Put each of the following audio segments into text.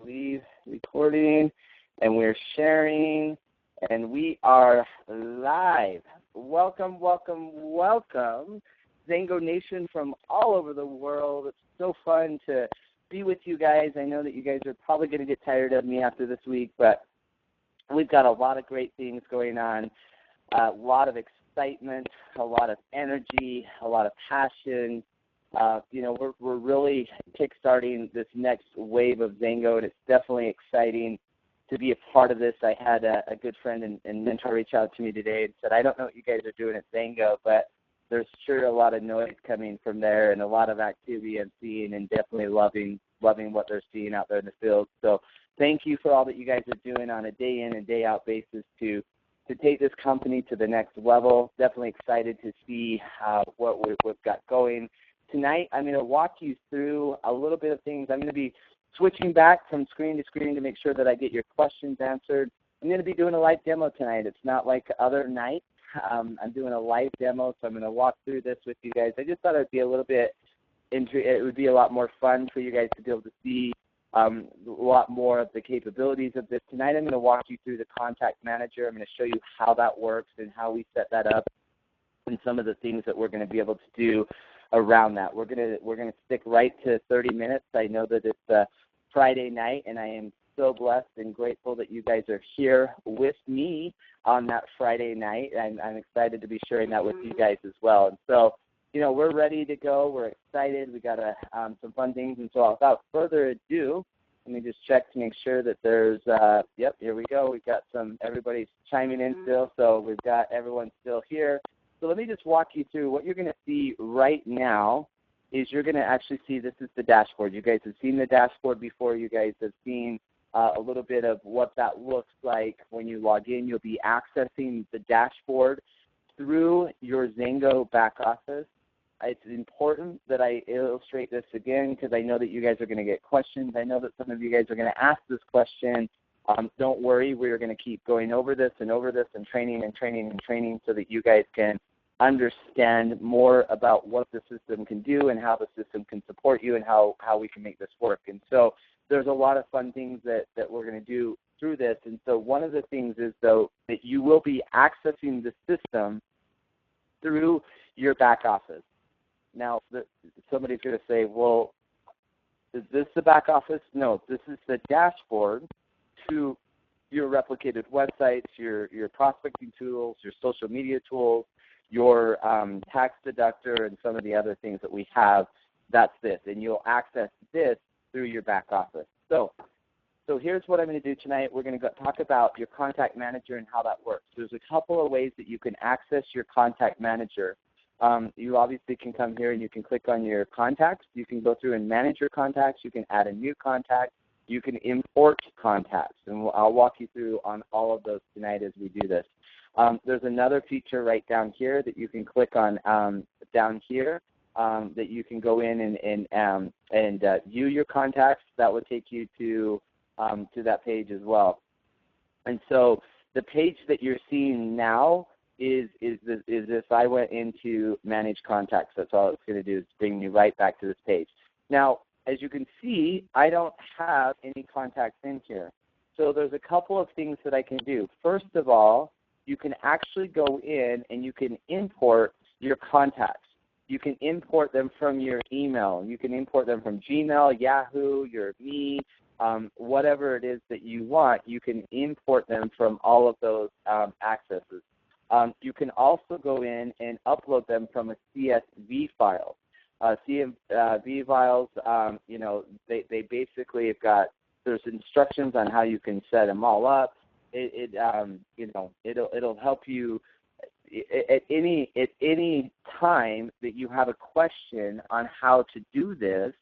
believe recording, and we're sharing, and we are live. Welcome, welcome, welcome, XanGo Nation from all over the world. It's so fun to be with you guys. I know that you guys are probably going to get tired of me after this week, but we've got a lot of great things going on, a lot of excitement, a lot of energy, a lot of passion. We're really kickstarting this next wave of XanGo, and it's definitely exciting to be a part of this. I had a good friend and mentor reach out to me today and said, I don't know what you guys are doing at XanGo, but there's sure a lot of noise coming from there and a lot of activity I'm seeing, and definitely loving what they're seeing out there in the field. So thank you for all that you guys are doing on a day in and day out basis to take this company to the next level. Definitely excited to see what we've got going. Tonight, I'm going to walk you through a little bit of things. I'm going to be switching back from screen to screen to make sure that I get your questions answered. I'm going to be doing a live demo tonight. It's not like other nights. I'm doing a live demo, so I'm going to walk through this with you guys. I just thought it would be a little bit, it would be a lot more fun for you guys to be able to see a lot more of the capabilities of this. Tonight, I'm going to walk you through the contact manager. I'm going to show you how that works and how we set that up and some of the things that we're going to be able to do around that. We're gonna stick right to 30 minutes. I know that it's a Friday night, and I am so blessed and grateful that you guys are here with me on that Friday night. I'm excited to be sharing that with you guys as well. And so, we're ready to go. We're excited. We got some fun things. And so without further ado, let me just check to make sure that there's, yep, here we go. We've got everybody's chiming in still, so we've got everyone still here. So let me just walk you through what you're going to see right now. Is you're going to actually see this is the dashboard. You guys have seen the dashboard before. You guys have seen a little bit of what that looks like when you log in. You'll be accessing the dashboard through your XanGo back office. It's important that I illustrate this again because I know that you guys are going to get questions. I know that some of you guys are going to ask this question. Don't worry. We're going to keep going over this and training and training and training so that you guys can understand more about what the system can do and how the system can support you and how we can make this work. And so there's a lot of fun things that we're going to do through this. And so one of the things is, though, that you will be accessing the system through your back office. Now, somebody's going to say, well, is this the back office? No, this is the dashboard to your replicated websites, your prospecting tools, your social media tools, your tax deductor, and some of the other things that we have. That's this, and you'll access this through your back office. So here's what I'm going to do tonight. We're going to talk about your contact manager and how that works. There's a couple of ways that you can access your contact manager. You obviously can come here and you can click on your contacts. You can go through and manage your contacts. You can add a new contact. You can import contacts, and I'll walk you through on all of those tonight as we do this. There's another feature right down here that you can click on down here that you can go in and view your contacts. That would take you to that page as well. And so the page that you're seeing now is this. I went into Manage Contacts. That's all it's going to do is bring you right back to this page. Now, as you can see, I don't have any contacts in here. So there's a couple of things that I can do. First of all, you can actually go in and you can import your contacts. You can import them from your email. You can import them from Gmail, Yahoo, your Me, whatever it is that you want. You can import them from all of those accesses. You can also go in and upload them from a CSV file. CSV files, they basically have got, there's instructions on how you can set them all up. It'll help you at any time that you have a question on how to do this.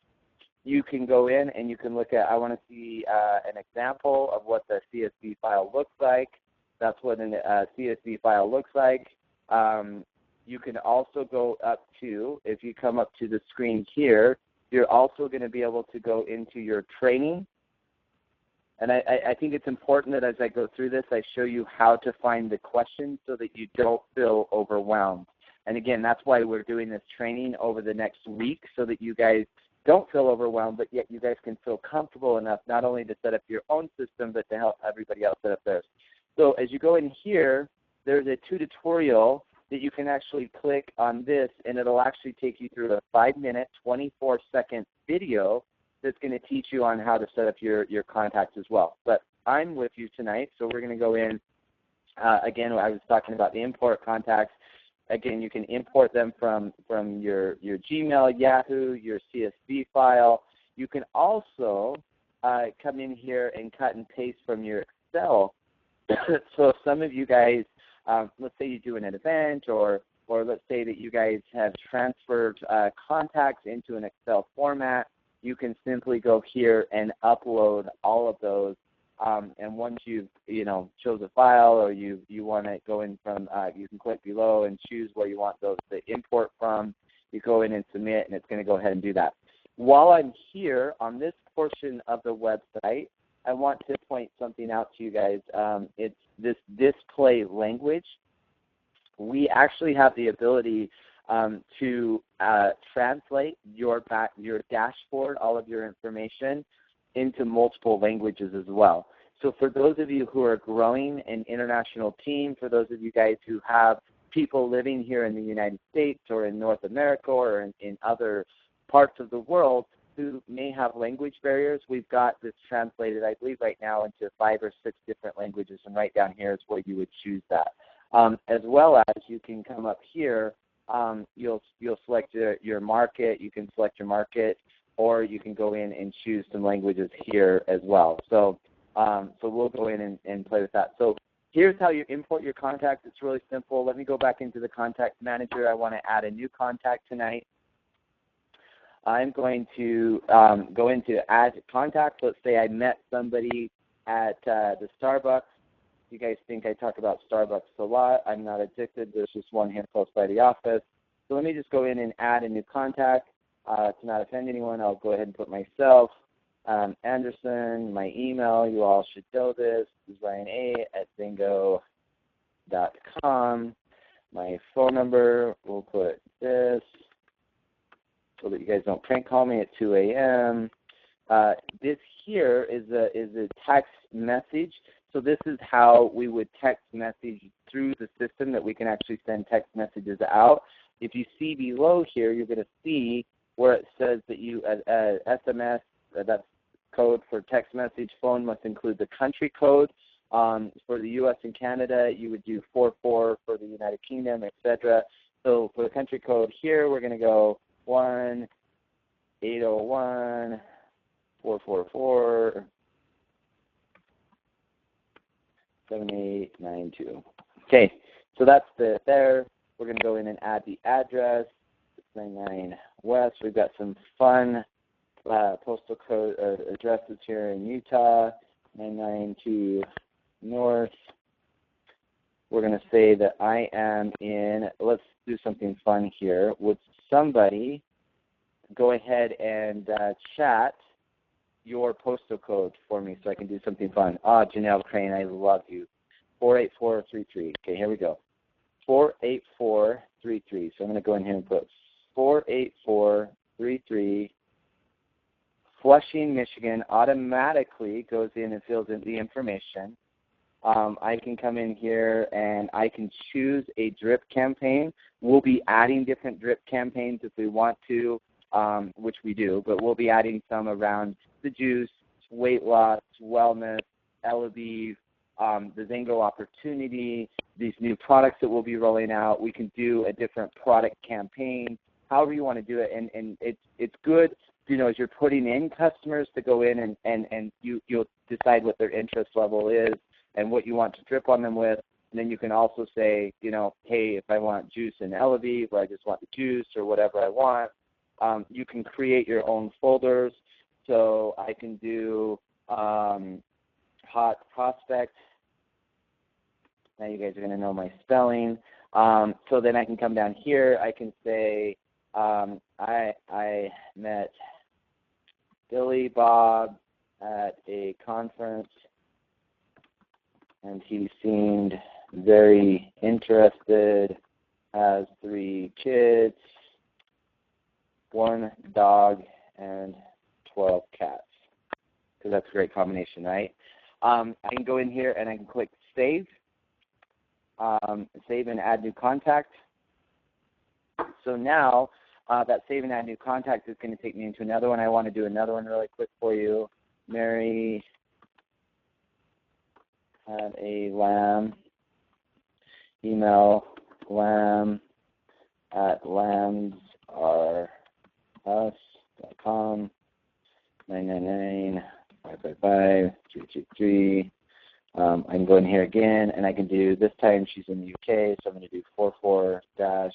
You can go in and you can look at, I want to see an example of what the CSV file looks like. That's what a CSV file looks like. You can also go up to, if you come up to the screen here, you're also going to be able to go into your training. And I think it's important that as I go through this, I show you how to find the questions so that you don't feel overwhelmed. And again, that's why we're doing this training over the next week so that you guys don't feel overwhelmed, but yet you guys can feel comfortable enough not only to set up your own system, but to help everybody else set up theirs. So as you go in here, there's a tutorial that you can actually click on this, and it'll actually take you through a 5-minute, 24-second video that's going to teach you on how to set up your contacts as well. But I'm with you tonight, so we're going to go in. Again, I was talking about the import contacts. Again, you can import them from your Gmail, Yahoo, your CSV file. You can also come in here and cut and paste from your Excel. So if some of you guys, let's say you do an event, or let's say that you guys have transferred contacts into an Excel format, you can simply go here and upload all of those. And once you've chose a file, or you want to go in from, you can click below and choose where you want those to import from. You go in and submit, and it's going to go ahead and do that. While I'm here on this portion of the website, I want to point something out to you guys. It's this display language. We actually have the ability to translate your dashboard, all of your information, into multiple languages as well. So for those of you who are growing an international team, for those of you guys who have people living here in the United States or in North America or in other parts of the world who may have language barriers, we've got this translated, I believe right now, into 5 or 6 different languages, and right down here is where you would choose that. As well as you can come up here, you'll select your market, you can select your market, or you can go in and choose some languages here as well. So we'll go in and play with that. So here's how you import your contacts. It's really simple. Let me go back into the contact manager. I want to add a new contact tonight. I'm going to go into add contacts. Let's say I met somebody at the Starbucks. You guys think I talk about Starbucks a lot. I'm not addicted. There's just one here close by the office. So let me just go in and add a new contact. To not offend anyone, I'll go ahead and put myself, Anderson, my email. You all should know this. This is RyanA@XanGo.com. My phone number, we'll put this so that you guys don't prank call me at 2 a.m. This here is a text message. So this is how we would text message through the system, that we can actually send text messages out. If you see below here, you're going to see where it says that you, SMS, that's code for text message. Phone must include the country code. For the U.S. and Canada, you would do 44 for the United Kingdom, etc. So for the country code here, we're going to go 1-801-444-7892. Okay, so that's there. We're going to go in and add the address, 99 West. We've got some fun postal code addresses here in Utah, 992 North. We're going to say that I am in, let's do something fun here. Would somebody go ahead and chat your postal code for me so I can do something fun? Janelle Crane, I love you. 48433. Okay, here we go. 48433. So I'm going to go in here and put 48433. Flushing, Michigan automatically goes in and fills in the information. I can come in here and I can choose a drip campaign. We'll be adding different drip campaigns if we want to, which we do, but we'll be adding some around the juice, weight loss, wellness, Elaviv, the XanGo opportunity, these new products that we'll be rolling out. We can do a different product campaign, however you want to do it, and it's good, as you're putting in customers to go in and you'll decide what their interest level is and what you want to drip on them with. And then you can also say, hey, if I want juice and Elaviv, or I just want the juice or whatever I want, you can create your own folders. So I can do hot prospect. Now you guys are going to know my spelling. So then I can come down here. I can say I met Billy Bob at a conference, and he seemed very interested, has 3 kids, 1 dog, and 12 cats, because that's a great combination, right? I can go in here and I can click save, save and add new contact. So now that save and add new contact is going to take me into another one. I want to do another one really quick for you. Mary had a lamb. Email lamb at lambsrus.com 999-555-323. I can go in here again, and I can do, this time she's in the UK, so I'm going to do 44 dash,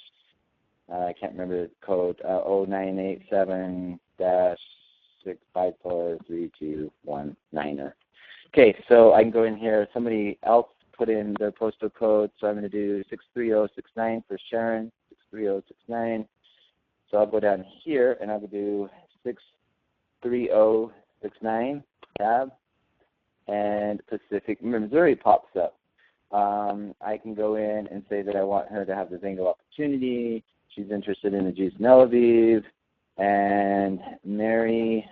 I can't remember the code, 0987-654-3219. Okay, so I can go in here. Somebody else put in their postal code, so I'm going to do 63069 for Sharon, 63069. So I'll go down here, and I'll do 63069, tab, and Pacific, Missouri pops up. I can go in and say that I want her to have the XanGo opportunity. She's interested in the Jews in Tel Aviv, and Mary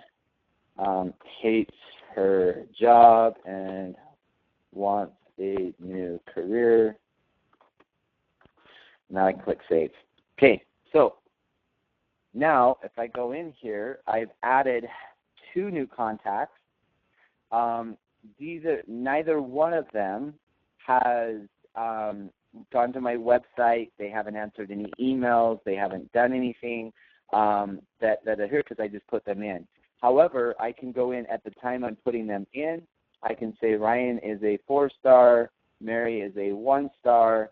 hates her job and wants a new career. Now I can click save. Okay, so now if I go in here, I've added 2 new contacts. Neither one of them has gone to my website. They haven't answered any emails. They haven't done anything that are here because I just put them in. However, I can go in at the time I'm putting them in. I can say Ryan is a 4-star, Mary is a 1-star,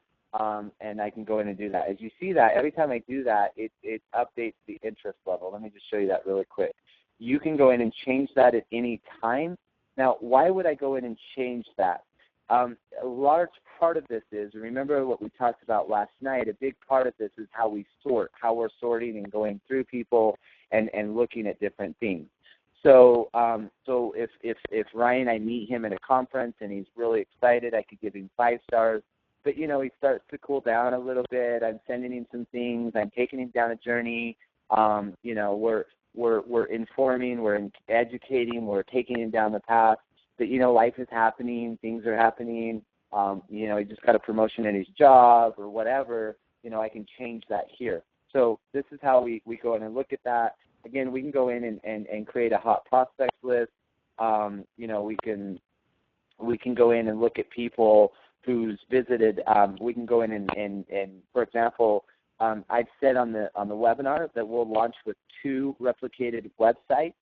and I can go in and do that. As you see that, every time I do that, it updates the interest level. Let me just show you that really quick. You can go in and change that at any time. Now, why would I go in and change that? A large part of this is, remember what we talked about last night, a big part of this is how we sort, how we're sorting and going through people and looking at different things. So if Ryan, I meet him at a conference and he's really excited, I could give him 5 stars. But, he starts to cool down a little bit. I'm sending him some things. I'm taking him down a journey. We're informing, we're educating, we're taking him down the path. But, life is happening, things are happening. He just got a promotion in his job or whatever. I can change that here. So this is how we go in and look at that. Again, we can go in and create a hot prospects list. We can go in and look at people who's visited. We can go in and for example, I've said on the webinar that we'll launch with 2 replicated websites.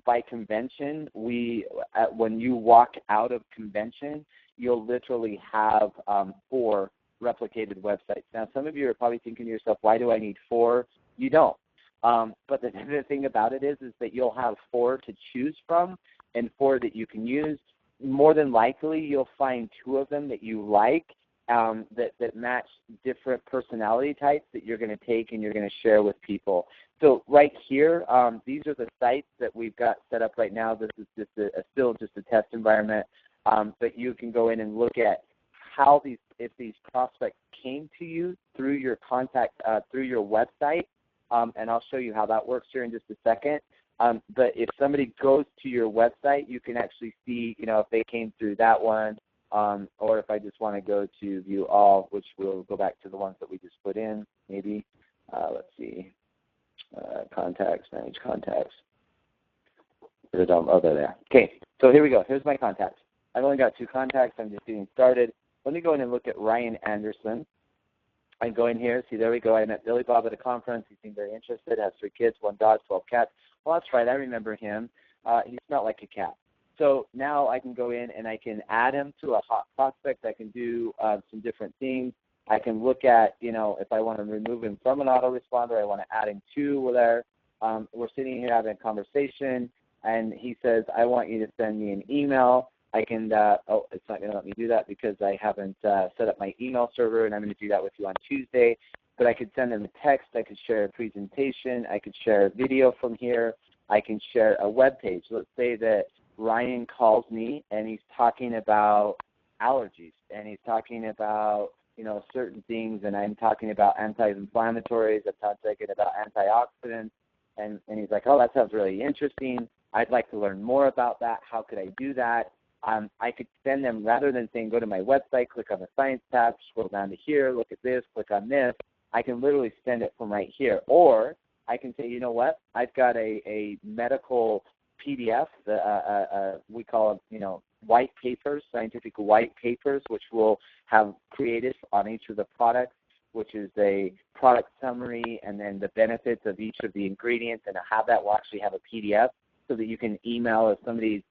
By convention, when you walk out of convention, you'll literally have 4 replicated websites. Now, some of you are probably thinking to yourself, why do I need 4? You don't. But the thing about it is that you'll have 4 to choose from and 4 that you can use. More than likely, you'll find 2 of them that you like that match different personality types that you're going to take and you're going to share with people. So right here, these are the sites that we've got set up right now. This is just still just a test environment, but you can go in and look at how if these prospects came to you through your contact, through your website, and I'll show you how that works here in just a second. But if somebody goes to your website, you can actually see, if they came through that one, or if I just want to go to view all, which we'll go back to the ones that we just put in, maybe. Let's see. Contacts, manage contacts. Oh, they're there. Okay, so here we go. Here's my contacts. I've only got 2 contacts. I'm just getting started. Let me go in and look at Ryan Anderson. I go in here. See, there we go. I met Billy Bob at a conference. He seemed very interested. Has 3 kids, 1 dog, 12 cats. Well, that's right. I remember him. He smelled like a cat. So now I can go in and I can add him to a hot prospect. I can do some different things. I can look at, if I want to remove him from an autoresponder, I want to add him to there. We're sitting here having a conversation, and he says, I want you to send me an email. I can, it's not going to let me do that because I haven't set up my email server, and I'm going to do that with you on Tuesday. But I could send him a text. I could share a presentation. I could share a video from here. I can share a web page. Let's say that Ryan calls me, and he's talking about allergies, and he's talking about certain things, and I'm talking about anti-inflammatories, I'm talking about antioxidants, and he's like, oh, that sounds really interesting. I'd like to learn more about that. How could I do that? I could send them, rather than saying go to my website, click on the science tab, scroll down to here, look at this, click on this. I can literally send it from right here. Or I can say, you know what, I've got a medical PDF, we call them, white papers, scientific white papers, which will have created on each of the products, which is a product summary and then the benefits of each of the ingredients, and how that will actually have a PDF so that you can email if somebody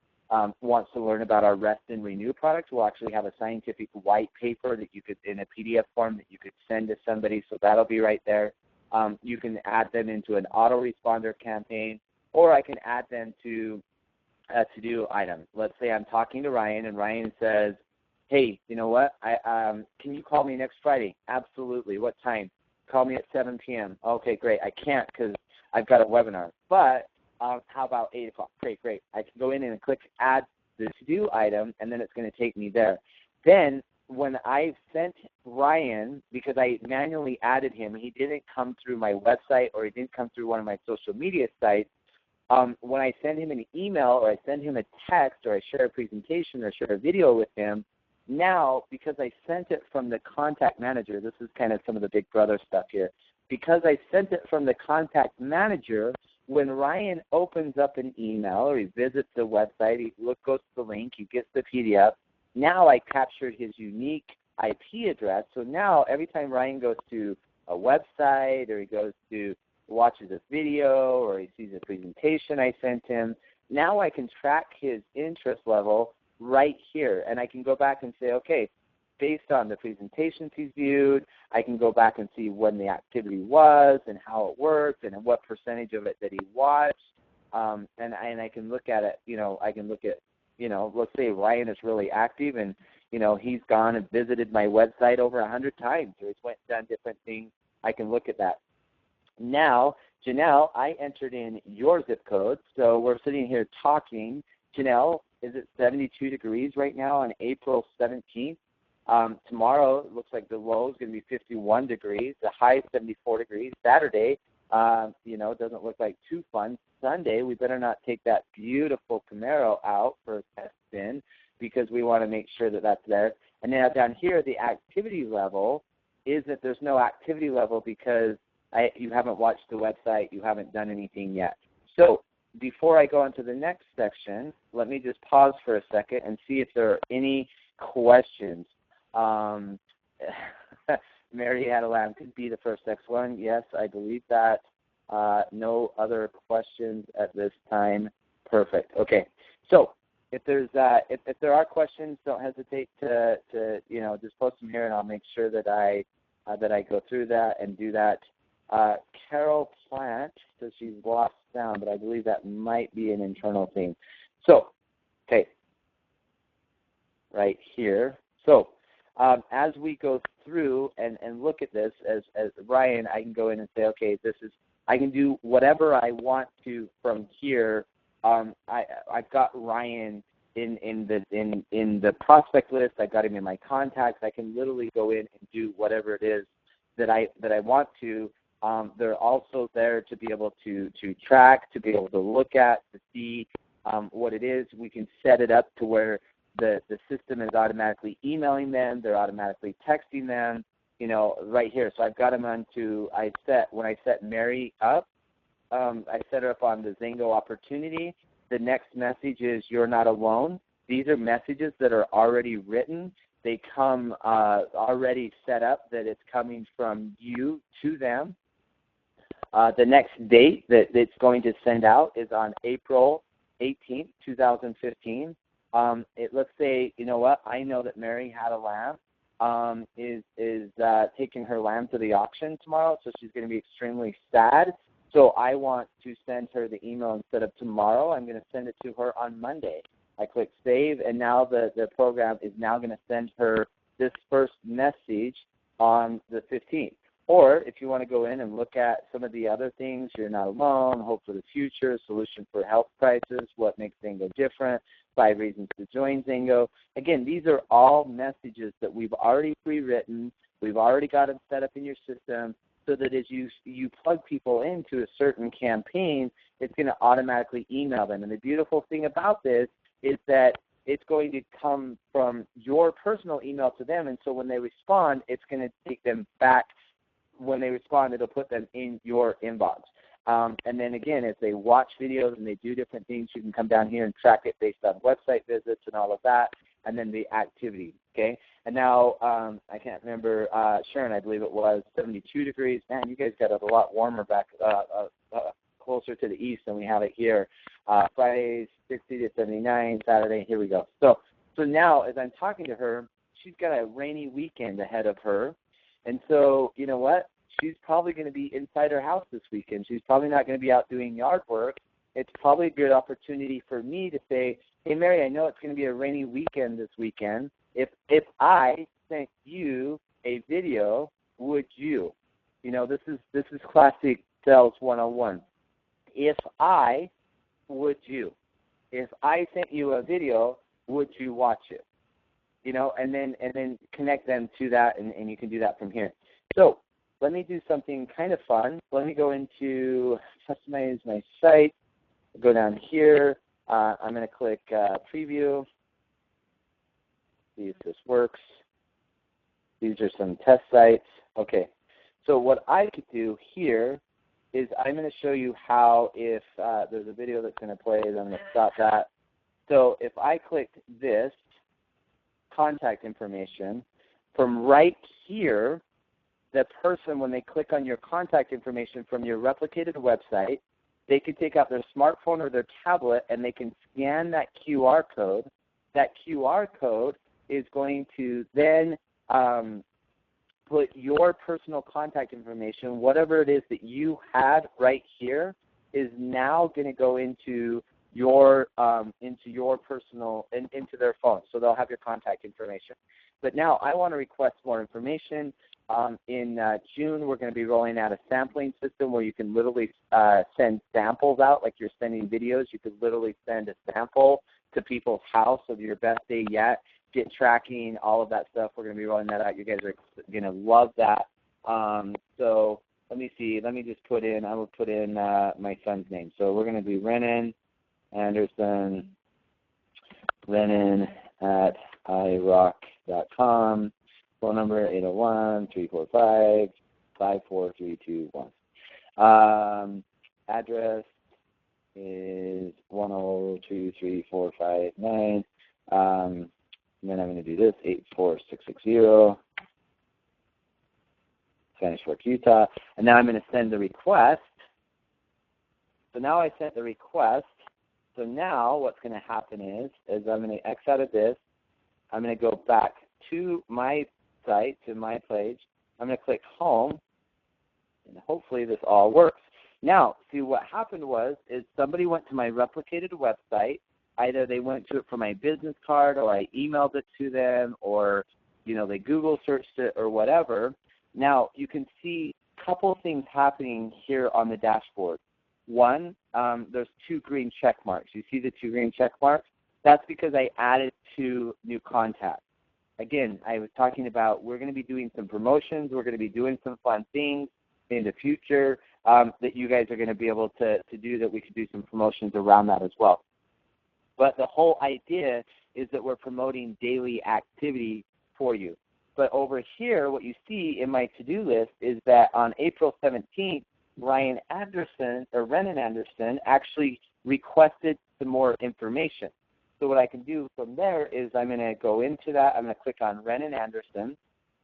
wants to learn about our Rest and Renew products. We'll actually have a scientific white paper that you could, in a PDF form, that you could send to somebody, so that'll be right there. You can add them into an autoresponder campaign, or I can add them to a to-do item. Let's say I'm talking to Ryan, and Ryan says, hey, you know what, can you call me next Friday? Absolutely. What time? Call me at 7 p.m. Okay, great. I can't because I've got a webinar. But how about 8 o'clock? Great. I can go in and click add the to-do item, and then it's going to take me there. Then when I sent Ryan, because I manually added him, he didn't come through my website or he didn't come through one of my social media sites, when I send him an email or I send him a text or I share a presentation or share a video with him, now because I sent it from the contact manager, this is kind of some of the Big Brother stuff here, because I sent it from the contact manager, when Ryan opens up an email or he visits the website, he goes to the link, he gets the PDF, now I captured his unique IP address. So now every time Ryan goes to a website or he goes to watches a video or he sees a presentation I sent him, now I can track his interest level right here. And I can go back and say, okay, based on the presentations he's viewed, I can go back and see when the activity was and how it worked and what percentage of it that he watched. And I can look at it, let's say Ryan is really active and, he's gone and visited my website over 100 times or he's went and done different things. I can look at that. Now, Janelle, I entered in your zip code, so we're sitting here talking. Janelle, is it 72 degrees right now on April 17th? Tomorrow, it looks like the low is going to be 51 degrees, the high is 74 degrees. Saturday, doesn't look like too fun. Sunday, we better not take that beautiful Camaro out for a test spin because we want to make sure that that's there. And then down here, the activity level is that there's no activity level because you haven't watched the website, you haven't done anything yet. So before I go on to the next section, let me just pause for a second and see if there are any questions. Mary had a lamb could be the first next one. Yes, I believe that. No other questions at this time. Perfect. Okay. So if there's if there are questions, don't hesitate to just post them here, and I'll make sure that I go through that and do that. Carol Plant says she's lost sound, but I believe that might be an internal thing. So, okay, right here. So, as we go through and look at this, as Ryan, I can go in and say, okay, I can do whatever I want to from here. I've got Ryan in the prospect list. I've got him in my contacts. I can literally go in and do whatever it is that I want to. They're also there to be able to track, to be able to look at, to see what it is. We can set it up to where the system is automatically emailing them. They're automatically texting them, right here. So I've got them when I set Mary up, I set her up on the XanGo opportunity. The next message is you're not alone. These are messages that are already written. They come already set up that it's coming from you to them. The next date that it's going to send out is on April 18th, 2015. Let's say, I know that Mary had a lamb, is taking her lamb to the auction tomorrow, so she's going to be extremely sad. So I want to send her the email instead of tomorrow. I'm going to send it to her on Monday. I click save, and now the program is now going to send her this first message on the 15th. Or if you want to go in and look at some of the other things, you're not alone, hope for the future, solution for health crisis, what makes XanGo different, 5 reasons to join XanGo. Again, these are all messages that we've already pre-written. We've already got them set up in your system. so that as you plug people into a certain campaign, it's going to automatically email them. And the beautiful thing about this is that it's going to come from your personal email to them, and so when they respond, it's going to take them back. When they respond, it'll put them in your inbox. And then again, as they watch videos and they do different things, you can come down here and track it based on website visits and all of that, and then the activity, okay? And now, I can't remember, Sharon, I believe it was 72 degrees. Man, you guys got it a lot warmer back closer to the east than we have it here. Fridays, 60 to 79, Saturday, here we go. So now, as I'm talking to her, she's got a rainy weekend ahead of her. And so, you know what? She's probably going to be inside her house this weekend. She's probably not going to be out doing yard work. It's probably a good opportunity for me to say, hey, Mary, I know it's going to be a rainy weekend this weekend. If I sent you a video, would you? You know, this is classic sales 101. If I sent you a video, would you watch it? You know, and then connect them to that, and you can do that from here. So let me do something kind of fun. Let me go into customize my site. Go down here. I'm going to click preview. See if this works. These are some test sites. Okay. So what I could do here is I'm going to show you how if there's a video that's going to play, then I'm going to stop that. So if I clicked this, contact information, from right here, the person, when they click on your contact information from your replicated website, they can take out their smartphone or their tablet and they can scan that QR code. That QR code is going to then put your personal contact information, whatever it is that you had right here, is now going to go into your personal, into their phone. So they'll have your contact information. But now I want to request more information. In June, we're going to be rolling out a sampling system where you can literally send samples out, like you're sending videos. You could literally send a sample to people's house of your best day yet, get tracking, all of that stuff. We're going to be rolling that out. You guys are going to love that. So let me see. Let me just put in, I will put in my son's name. So we're going to do Renan Anderson, Renan at iRock.com. Phone number 801-345-54321. Address is 1023459. And then I'm going to do this, 84660, Spanish Fork, Utah. And now I'm going to send the request. So now I sent the request. So now what's going to happen is I'm going to X out of this. I'm going to go back to my site, to my page. I'm going to click home, and hopefully this all works. Now, see what happened is somebody went to my replicated website. Either they went to it for my business card, or I emailed it to them, or they Google searched it or whatever. Now you can see a couple of things happening here on the dashboard. One, there's 2 green check marks. You see the 2 green check marks? That's because I added 2 new contacts. Again, I was talking about we're going to be doing some promotions. We're going to be doing some fun things in the future that you guys are going to be able to do, that we could do some promotions around that as well. But the whole idea is that we're promoting daily activity for you. But over here, what you see in my to-do list is that on April 17th, Renan Anderson actually requested some more information. So what I can do from there is I'm going to go into that. I'm going to click on Renan Anderson.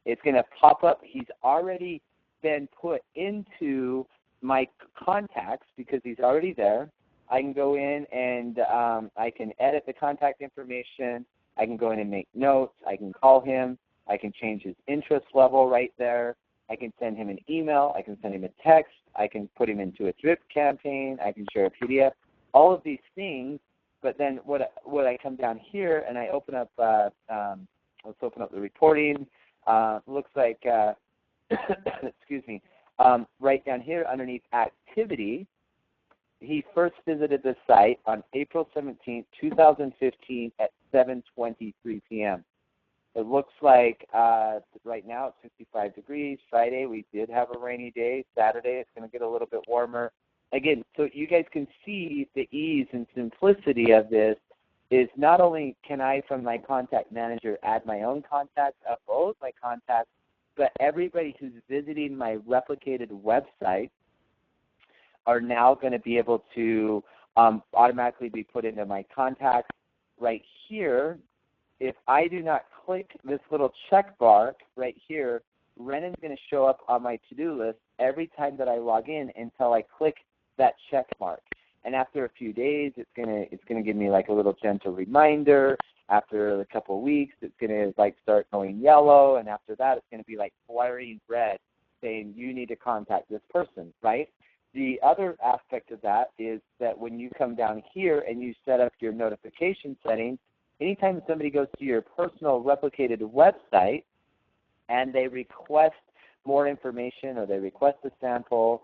It's going to pop up. He's already been put into my contacts because he's already there. I can go in and I can edit the contact information. I can go in and make notes. I can call him. I can change his interest level right there. I can send him an email. I can send him a text. I can put him into a drip campaign. I can share a PDF. All of these things. But then what I come down here and I open up, let's open up the reporting. Looks like, excuse me, right down here underneath activity, he first visited the site on April 17, 2015 at 7:23 p.m. It looks like right now it's 55 degrees. Friday we did have a rainy day. Saturday it's going to get a little bit warmer. Again, so you guys can see the ease and simplicity of this is not only can I, from my contact manager, add my own contacts, upload my contacts, but everybody who's visiting my replicated website are now going to be able to automatically be put into my contacts. Right here, if I do not click this little check bar right here, Renan's going to show up on my to-do list every time that I log in until I click that check mark. And after a few days, it's gonna give me like a little gentle reminder. After a couple of weeks, it's gonna like start going yellow, and after that, it's gonna be like flaring red, saying you need to contact this person, right? The other aspect of that is that when you come down here and you set up your notification settings, anytime somebody goes to your personal replicated website and they request more information or they request a sample,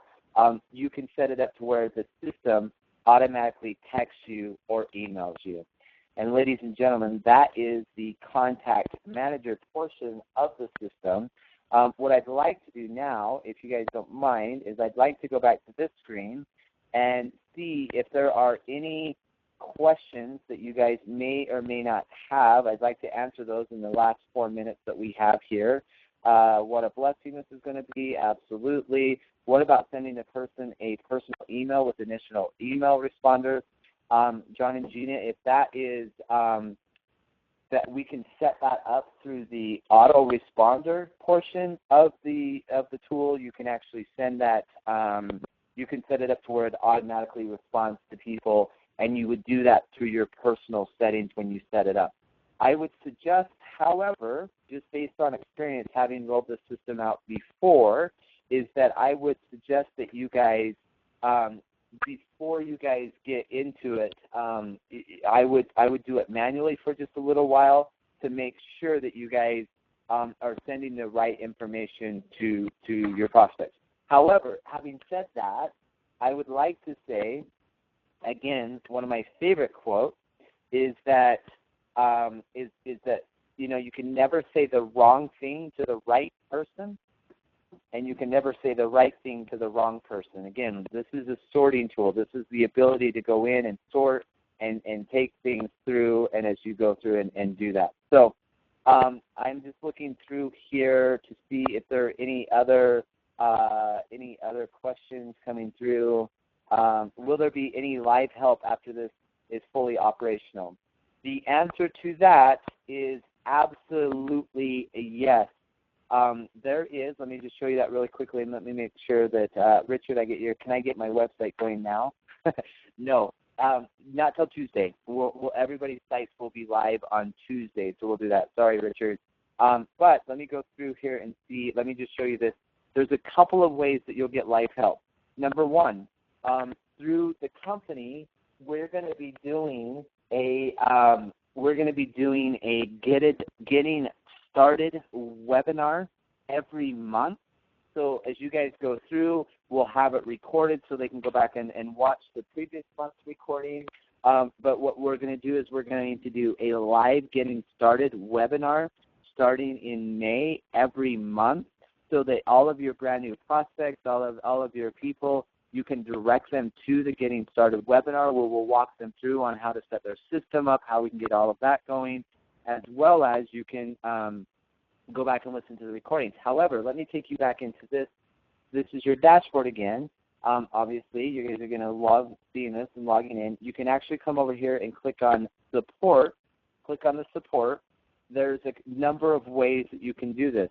you can set it up to where the system automatically texts you or emails you. And ladies and gentlemen, that is the contact manager portion of the system. What I'd like to do now, if you guys don't mind, is I'd like to go back to this screen and see if there are any questions that you guys may or may not have. I'd like to answer those in the last 4 minutes that we have here. What a blessing this is going to be, absolutely. What about sending a person a personal email with initial email responders? John and Gina, if that is that we can set that up through the autoresponder portion of the tool, you can actually send that. You can set it up to where it automatically responds to people, and you would do that through your personal settings when you set it up. I would suggest, however, just based on experience having rolled this system out before, is that I would suggest that you guys, before you guys get into it, I would do it manually for just a little while to make sure that you guys are sending the right information to your prospects. However, having said that, I would like to say, again, one of my favorite quotes is that you can never say the wrong thing to the right person, and you can never say the right thing to the wrong person. Again, this is a sorting tool. This is the ability to go in and sort and take things through, and as you go through and do that. So I'm just looking through here to see if there are any other questions coming through. Will there be any live help after this is fully operational? The answer to that is absolutely yes. There is. Let me just show you that really quickly, and let me make sure that Richard, can I get my website going now? No, not till Tuesday. Everybody's sites will be live on Tuesday, so we'll do that. Sorry, Richard. But let me go through here and see. Let me just show you this. There's a couple of ways that you'll get live help. Number one, through the company, we're going to be doing a getting started webinar every month. So as you guys go through, we'll have it recorded so they can go back and watch the previous month's recording. But what we're going to do is we're going to do a live getting started webinar starting in May every month, so that all of your brand new prospects, all of your people, you can direct them to the Getting Started webinar where we'll walk them through on how to set their system up, how we can get all of that going, as well as you can go back and listen to the recordings. However, let me take you back into this. This is your dashboard again. Obviously, you guys are going to love seeing this and logging in. You can actually come over here and click on Support. Click on the Support. There's a number of ways that you can do this.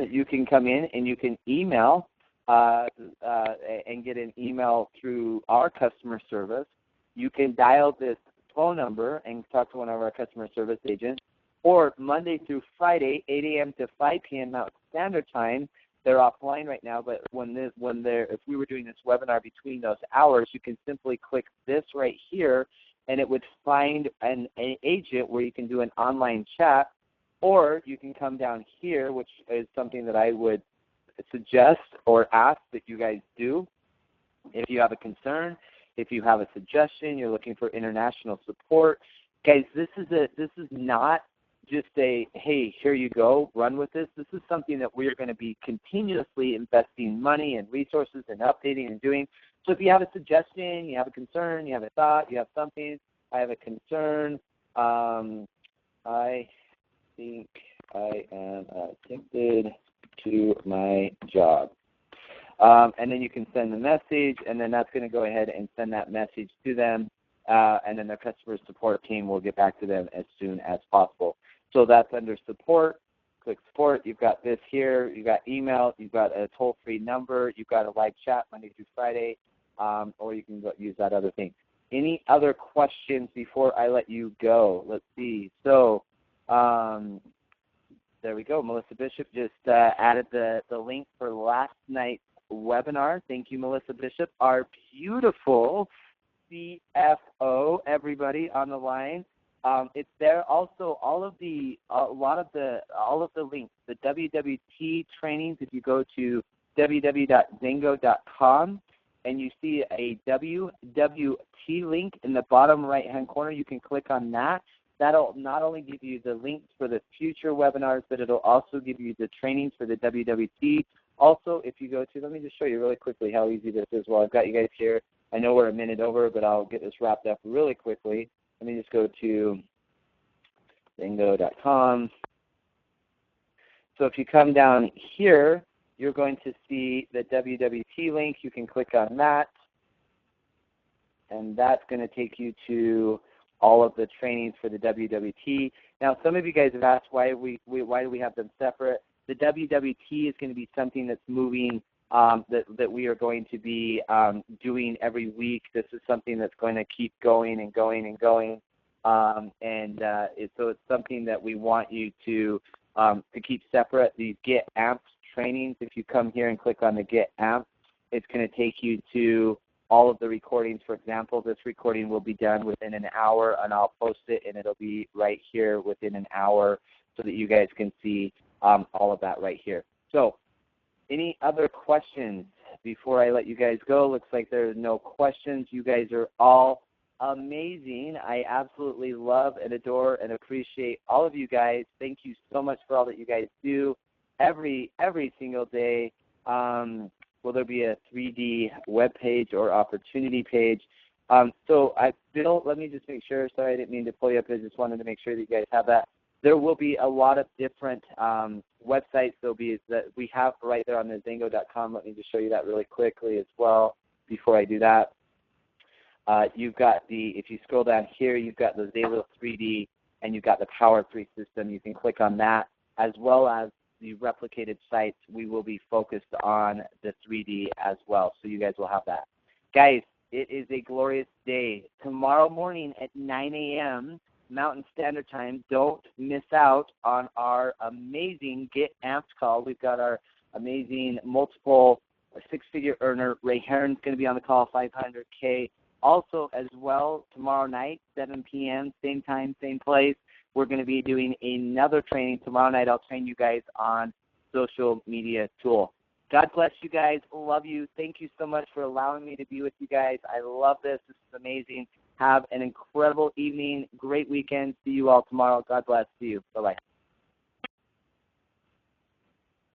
You can come in and you can email and get an email through our customer service. You can dial this phone number and talk to one of our customer service agents. Or Monday through Friday, 8 a.m. to 5 p.m. Mountain Standard Time. They're offline right now, but if we were doing this webinar between those hours, you can simply click this right here, and it would find an agent where you can do an online chat. Or you can come down here, which is something that I would suggest or ask that you guys do. If you have a concern, if you have a suggestion, you're looking for international support. Guys, this is not just say, hey, here you go, run with this. This is something that we're going to be continuously investing money and resources and updating and doing. So if you have a suggestion, you have a concern, you have a thought, you have something, I have a concern, I think I am addicted to my job. And then you can send the message, and then that's going to go ahead and send that message to them, and then their customer support team will get back to them as soon as possible. So that's under support. Click support. You've got this here. You've got email. You've got a toll-free number. You've got a live chat Monday through Friday, or you can use that other thing. Any other questions before I let you go? Let's see. So there we go. Melissa Bishop just added the link for last night's webinar. Thank you, Melissa Bishop, our beautiful CFO. Everybody on the line, it's there. Also, all of the links, the WWT trainings. If you go to www.XanGo.com and you see a WWT link in the bottom right-hand corner, you can click on that. That'll not only give you the links for the future webinars, but it'll also give you the trainings for the WWT. Also, if you go to, let me just show you really quickly how easy this is while I've got you guys here. I know we're a minute over, but I'll get this wrapped up really quickly. Let me just go to XanGo.com. So if you come down here, you're going to see the WWT link. You can click on that, and that's going to take you to all of the trainings for the WWT. Now, some of you guys have asked why do we have them separate. The WWT is going to be something that's moving, that we are going to be doing every week. This is something that's going to keep going and going and going. So it's something that we want you to keep separate. These Get Amped trainings, if you come here and click on the Get Amped, it's going to take you to all of the recordings. For example, this recording will be done within an hour, and I'll post it, and it'll be right here within an hour so that you guys can see all of that right here. So any other questions before I let you guys go? Looks like there are no questions. You guys are all amazing. I absolutely love and adore and appreciate all of you guys. Thank you so much for all that you guys do every single day. Will there be a 3D web page or opportunity page? So Bill, let me just make sure. Sorry, I didn't mean to pull you up. I just wanted to make sure that you guys have that. There will be a lot of different websites. There'll be that we have right there on the XanGo.com. Let me just show you that really quickly as well before I do that. You've got if you scroll down here, you've got the Zalo 3D and you've got the Power 3 system. You can click on that, as well as the replicated sites. We will be focused on the 3D as well, so you guys will have that. Guys, it is a glorious day. Tomorrow morning at 9 a.m. Mountain Standard Time, don't miss out on our amazing Get Amped call. We've got our amazing multiple six-figure earner, Ray Heron's going to be on the call, 500K. Also, as well, tomorrow night, 7 p.m., same time, same place, we're going to be doing another training. Tomorrow night, I'll train you guys on social media tool. God bless you guys. Love you. Thank you so much for allowing me to be with you guys. I love this. This is amazing. Have an incredible evening, great weekend. See you all tomorrow. God bless. See you. Bye-bye.